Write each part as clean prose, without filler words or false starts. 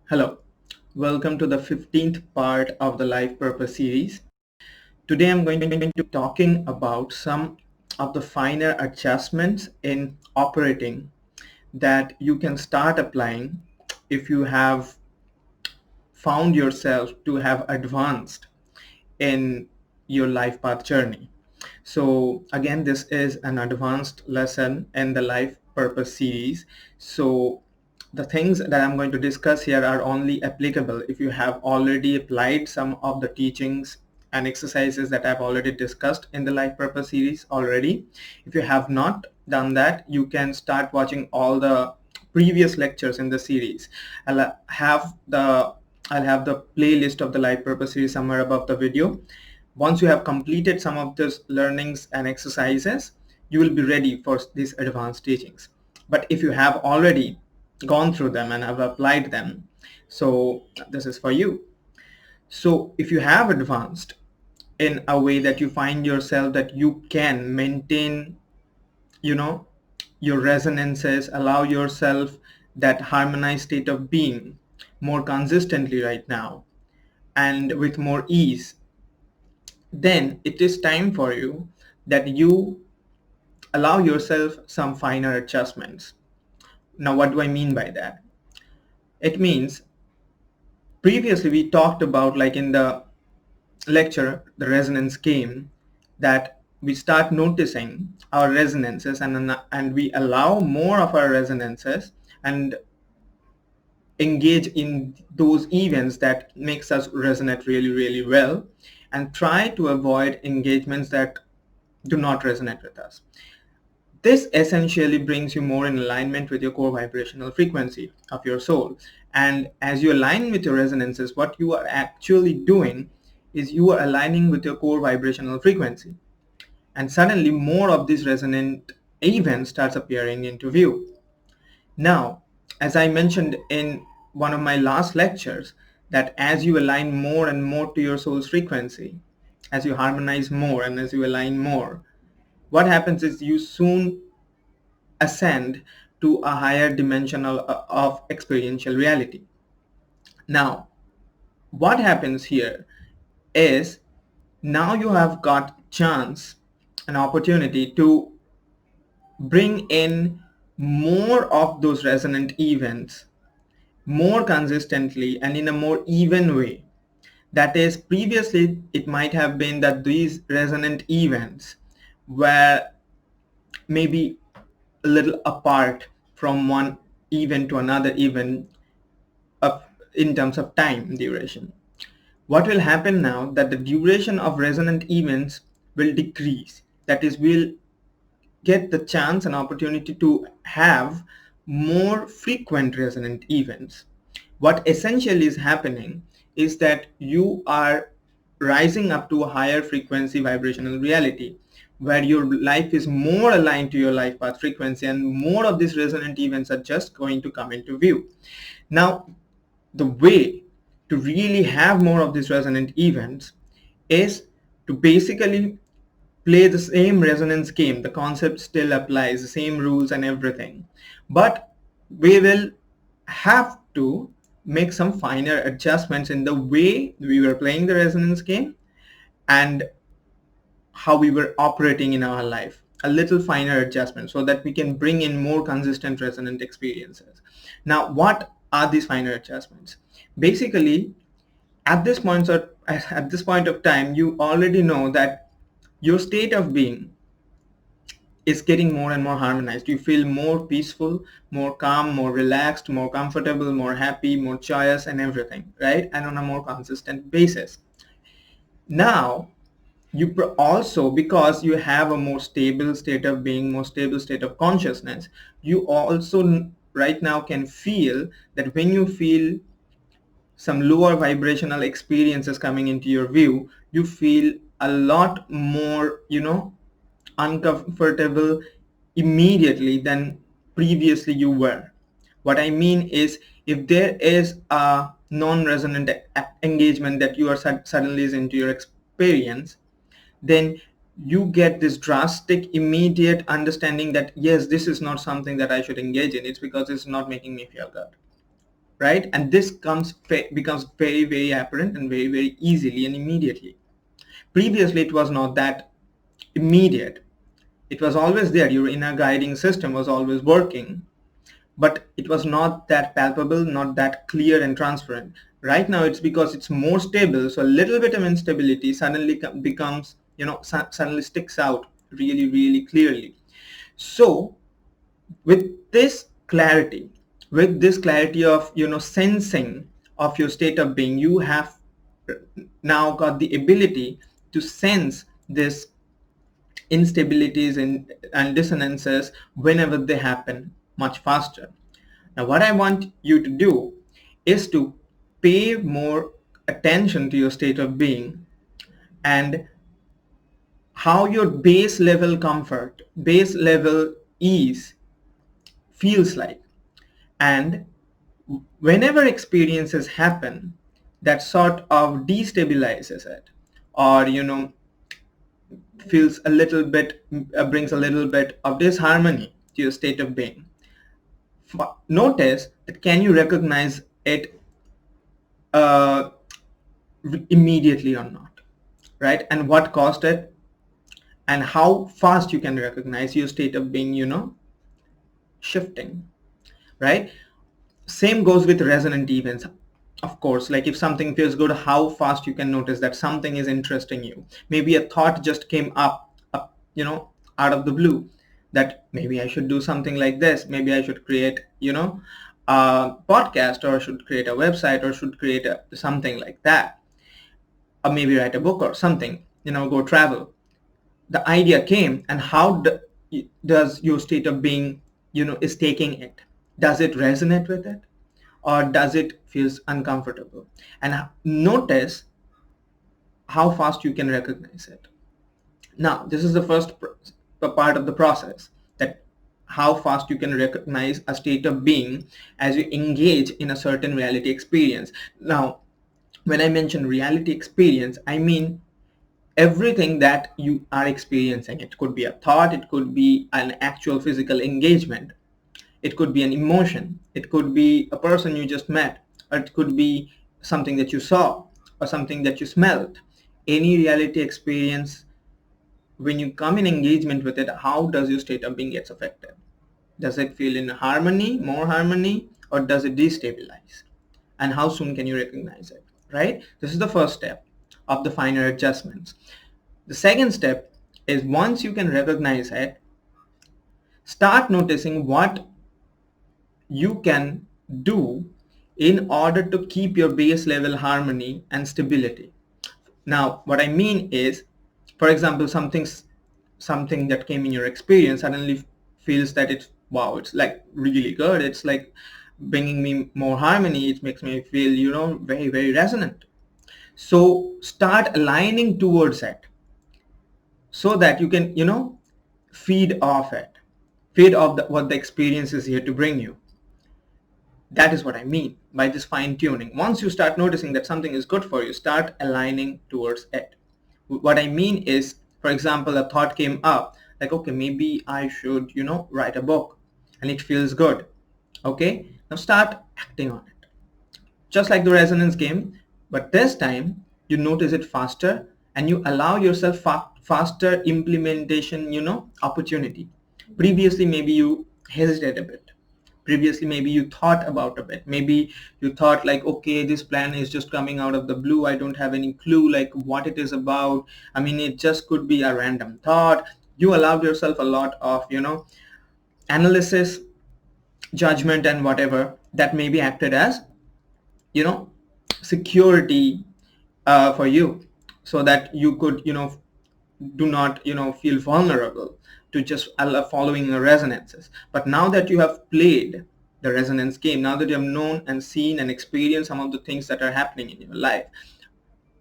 Hello, welcome to the 15th part of the Life Purpose series. Today I'm going to be talking about some of the finer adjustments in operating that you can start applying if you have found yourself to have advanced in your life path journey. So again, this is an advanced lesson in the Life Purpose series. So the things that I'm going to discuss here are only applicable if you have already applied some of the teachings and exercises that I've already discussed in the Life Purpose series already. If you have not done that, you can start watching all the previous lectures in the series. I'll have the I'll have the playlist of the Life Purpose series somewhere above the video. Once you have completed some of these learnings and exercises, you will be ready for these advanced teachings. But if you have already gone through them and have applied them, so this is for you. So if you have advanced in a way that you find yourself that you can maintain, your resonances, allow yourself that harmonized state of being more consistently right now and with more ease, then it is time for you that you allow yourself some finer adjustments. Now, what do I mean by that? It means previously we talked about, like in the lecture, the resonance game, that we start noticing our resonances and we allow more of our resonances and engage in those events that makes us resonate really, really well, and try to avoid engagements that do not resonate with us. This essentially brings you more in alignment with your core vibrational frequency of your soul. And as you align with your resonances, what you are actually doing is you are aligning with your core vibrational frequency. And suddenly more of these resonant events starts appearing into view. Now, as I mentioned in one of my last lectures, that as you align more and more to your soul's frequency, as you harmonize more and as you align more, what happens is you soon ascend to a higher dimension of experiential reality. Now, what happens here is now you have got chance, an opportunity to bring in more of those resonant events more consistently and in a more even way. That is, previously it might have been that these resonant events were maybe a little apart from one event to another event of, in terms of time duration. What will happen now that the duration of resonant events will decrease. That is, we'll get the chance and opportunity to have more frequent resonant events. What essentially is happening is that you are rising up to a higher frequency vibrational reality where your life is more aligned to your life path frequency, and more of these resonant events are just going to come into view. Now, the way to really have more of these resonant events is to basically play the same resonance game. The concept still applies, the same rules and everything, but we will have to make some finer adjustments in the way we were playing the resonance game and how we were operating in our life. A little finer adjustment so that we can bring in more consistent resonant experiences. Now, what are these finer adjustments? Basically, at this point of time, you already know that your state of being is getting more and more harmonized. You feel more peaceful, more calm, more relaxed, more comfortable, more happy, more joyous and everything, right? And on a more consistent basis. Now, you also, because you have a more stable state of being, more stable state of consciousness, you also right now can feel that when you feel some lower vibrational experiences coming into your view, you feel a lot more, uncomfortable immediately than previously you were. What I mean is, if there is a non-resonant engagement that you are suddenly is into your experience, then you get this drastic immediate understanding that yes, this is not something that I should engage in. It's because it's not making me feel good. right? And this becomes very, very apparent and very, very easily and immediately. Previously, it was not that immediate. It was always there. Your inner guiding system was always working, but it was not that palpable, not that clear and transparent. Right now, it's because it's more stable. So a little bit of instability suddenly becomes, suddenly sticks out really, really clearly. So with this clarity, of, sensing of your state of being, you have now got the ability to sense this instabilities and dissonances whenever they happen much faster. Now, what I want you to do is to pay more attention to your state of being and how your base level comfort, base level ease feels like. And whenever experiences happen that sort of destabilizes it, or feels a little bit, brings a little bit of disharmony to your state of being, notice that can you recognize it uh, immediately or not, right? And what caused it, and how fast you can recognize your state of being, shifting, right? Same goes with resonant events. Of course, like if something feels good, how fast you can notice that something is interesting you. Maybe a thought just came up, out of the blue, that maybe I should do something like this. Maybe I should create, a podcast, or should create a website, or should create something like that, or maybe write a book or something, go travel. The idea came, and how does your state of being, is taking it? Does it resonate with it, or does it feels uncomfortable? And notice how fast you can recognize it. Now, this is the first part of the process, that how fast you can recognize a state of being as you engage in a certain reality experience. Now, when I mention reality experience, I mean everything that you are experiencing. It could be a thought, it could be an actual physical engagement, it could be an emotion, it could be a person you just met, or it could be something that you saw or something that you smelled. Any reality experience, when you come in engagement with it, how does your state of being gets affected? Does it feel in harmony, more harmony, or does it destabilize? And how soon can you recognize it, right? This is the first step of the finer adjustments. The second step is, once you can recognize it, start noticing what you can do in order to keep your base level harmony and stability. Now, what I mean is, for example, something that came in your experience suddenly feels that it's, wow, it's like really good. It's like bringing me more harmony. It makes me feel, very, very resonant. So start aligning towards it, so that you can, feed off it, feed off what the experience is here to bring you. That is what I mean by this fine tuning. Once you start noticing that something is good for you, start aligning towards it. What I mean is, for example, a thought came up, like, okay, maybe I should, write a book, and it feels good. Okay, now start acting on it. Just like the resonance game, but this time you notice it faster, and you allow yourself faster implementation, opportunity. Previously, maybe you hesitated a bit. Previously, maybe you thought about a bit. Maybe you thought like, okay, this plan is just coming out of the blue. I don't have any clue like what it is about. I mean, it just could be a random thought. You allowed yourself a lot of, analysis, judgment, and whatever that maybe acted as, you know security for you, so that you could, do not, feel vulnerable to just following the resonances. But now that you have played the resonance game, now that you have known and seen and experienced some of the things that are happening in your life,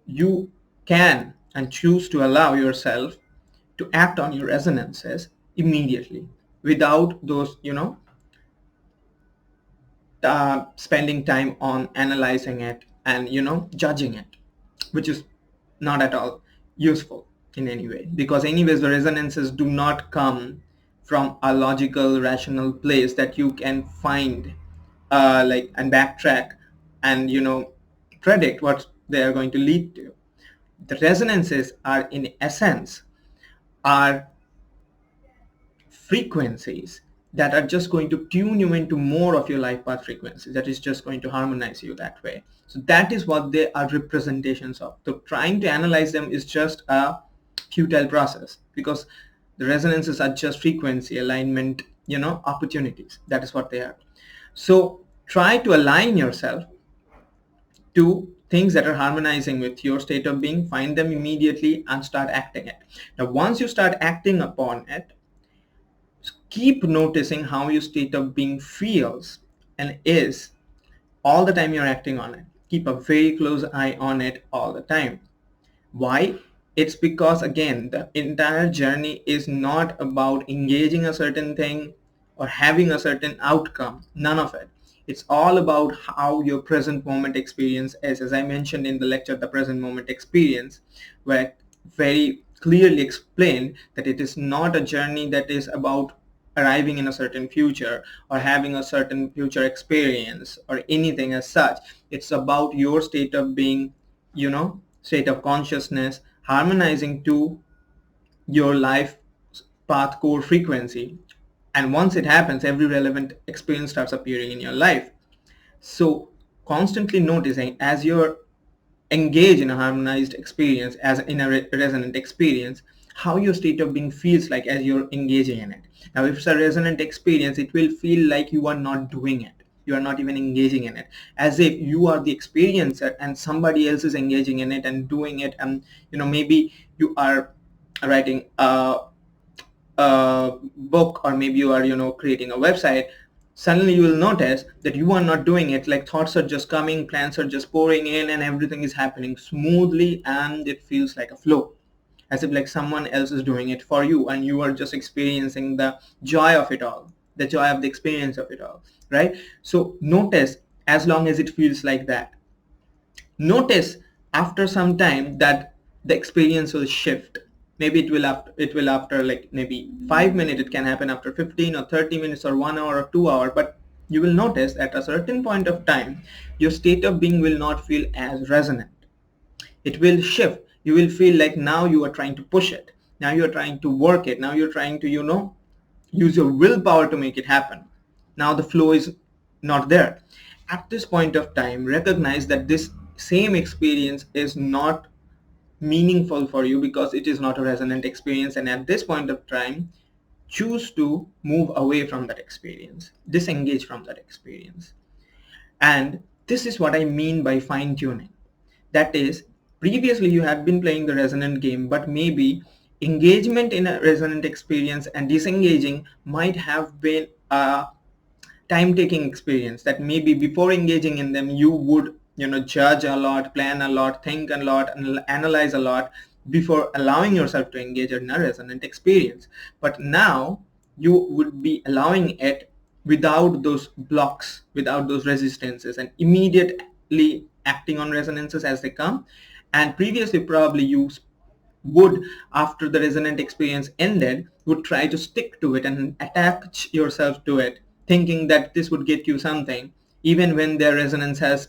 you can and choose to allow yourself to act on your resonances immediately, without those, spending time on analyzing it and, judging it, which is not at all useful in any way, because anyways the resonances do not come from a logical, rational place that you can find and backtrack and predict what they are going to lead to. The resonances are in essence are frequencies that are just going to tune you into more of your life path frequencies, that is just going to harmonize you that way. So that is what they are representations of. So trying to analyze them is just a futile process, because the resonances are just frequency alignment, opportunities. That is what they are. So try to align yourself to things that are harmonizing with your state of being, find them immediately and start acting it. Now once you start acting upon it, keep noticing how your state of being feels and is all the time you're acting on it. Keep a very close eye on it all the time. Why? It's because, again, the entire journey is not about engaging a certain thing or having a certain outcome. None of it. It's all about how your present moment experience is. As I mentioned in the lecture, The Present Moment Experience, where I very clearly explained that it is not a journey that is about arriving in a certain future or having a certain future experience or anything as such. It's about your state of being, state of consciousness harmonizing to your life path core frequency. And once it happens, every relevant experience starts appearing in your life. So constantly noticing as you're engaged in a harmonized experience, as in a resonant experience, how your state of being feels like as you're engaging in it. Now if it's a resonant experience, it will feel like you are not doing it, you are not even engaging in it, as if you are the experiencer and somebody else is engaging in it and doing it. And maybe you are writing a book, or maybe you are creating a website. Suddenly you will notice that you are not doing it, like thoughts are just coming, plans are just pouring in, and everything is happening smoothly, and it feels like a flow, as if like someone else is doing it for you and you are just experiencing the joy of it all, the joy of the experience of it all, right? So notice, as long as it feels like that, notice after some time that the experience will shift. Maybe it will after like maybe 5 minutes, it can happen after 15 or 30 minutes or 1 hour or 2 hour, but you will notice at a certain point of time your state of being will not feel as resonant. It will shift. You will feel like now you are trying to push it, now you are trying to work it, now you're trying to use your willpower to make it happen. Now the flow is not there. At this point of time, recognize that this same experience is not meaningful for you because it is not a resonant experience, and at this point of time, choose to move away from that experience, disengage from that experience. And this is what I mean by fine tuning. That is, previously you had been playing the resonant game, but maybe engagement in a resonant experience and disengaging might have been a time-taking experience, that maybe before engaging in them you would judge a lot, plan a lot, think a lot, and analyze a lot before allowing yourself to engage in a resonant experience. But now you would be allowing it without those blocks, without those resistances, and immediately acting on resonances as they come. And previously probably you would, after the resonant experience ended, would try to stick to it and attach yourself to it, thinking that this would get you something, even when their resonance has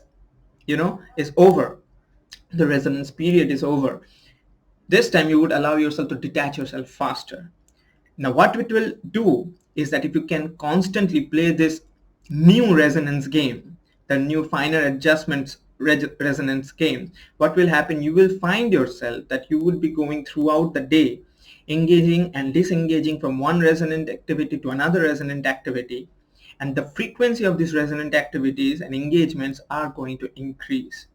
is over, the resonance period is over. This time you would allow yourself to detach yourself faster. Now what it will do is that if you can constantly play this new resonance game, the new finer adjustments resonance game, what will happen, you will find yourself that you will be going throughout the day engaging and disengaging from one resonant activity to another resonant activity, and the frequency of these resonant activities and engagements are going to increase.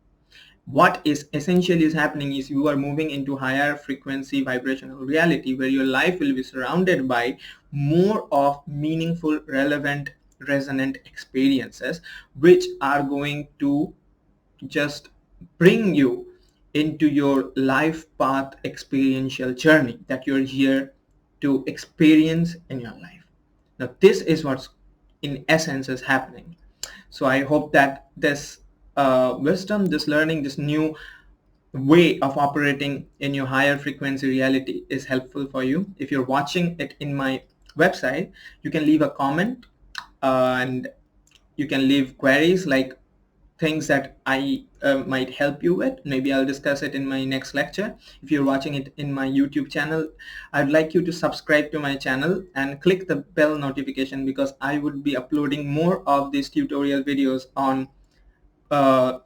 What is essentially is happening is you are moving into higher frequency vibrational reality, where your life will be surrounded by more of meaningful, relevant, resonant experiences, which are going to just bring you into your life path experiential journey that you're here to experience in your life. Now this is what's in essence is happening. So I hope that this wisdom, this learning, this new way of operating in your higher frequency reality is helpful for you. If you're watching it in my website, you can leave a comment and You can leave queries like things that I might help you with. Maybe I'll discuss it in my next lecture. If you're watching it in my YouTube channel, I'd like you to subscribe to my channel and click the bell notification, because I would be uploading more of these tutorial videos on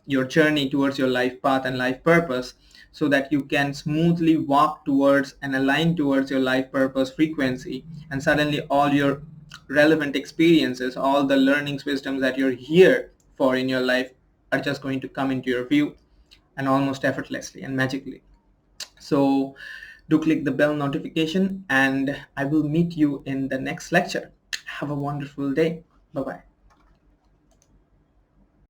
your journey towards your life path and life purpose, so that you can smoothly walk towards and align towards your life purpose frequency, and suddenly all your relevant experiences, all the learnings, wisdoms that you're here for in your life are just going to come into your view, and almost effortlessly and magically. So do click the bell notification, and I will meet you in the next lecture. Have a wonderful day. Bye bye.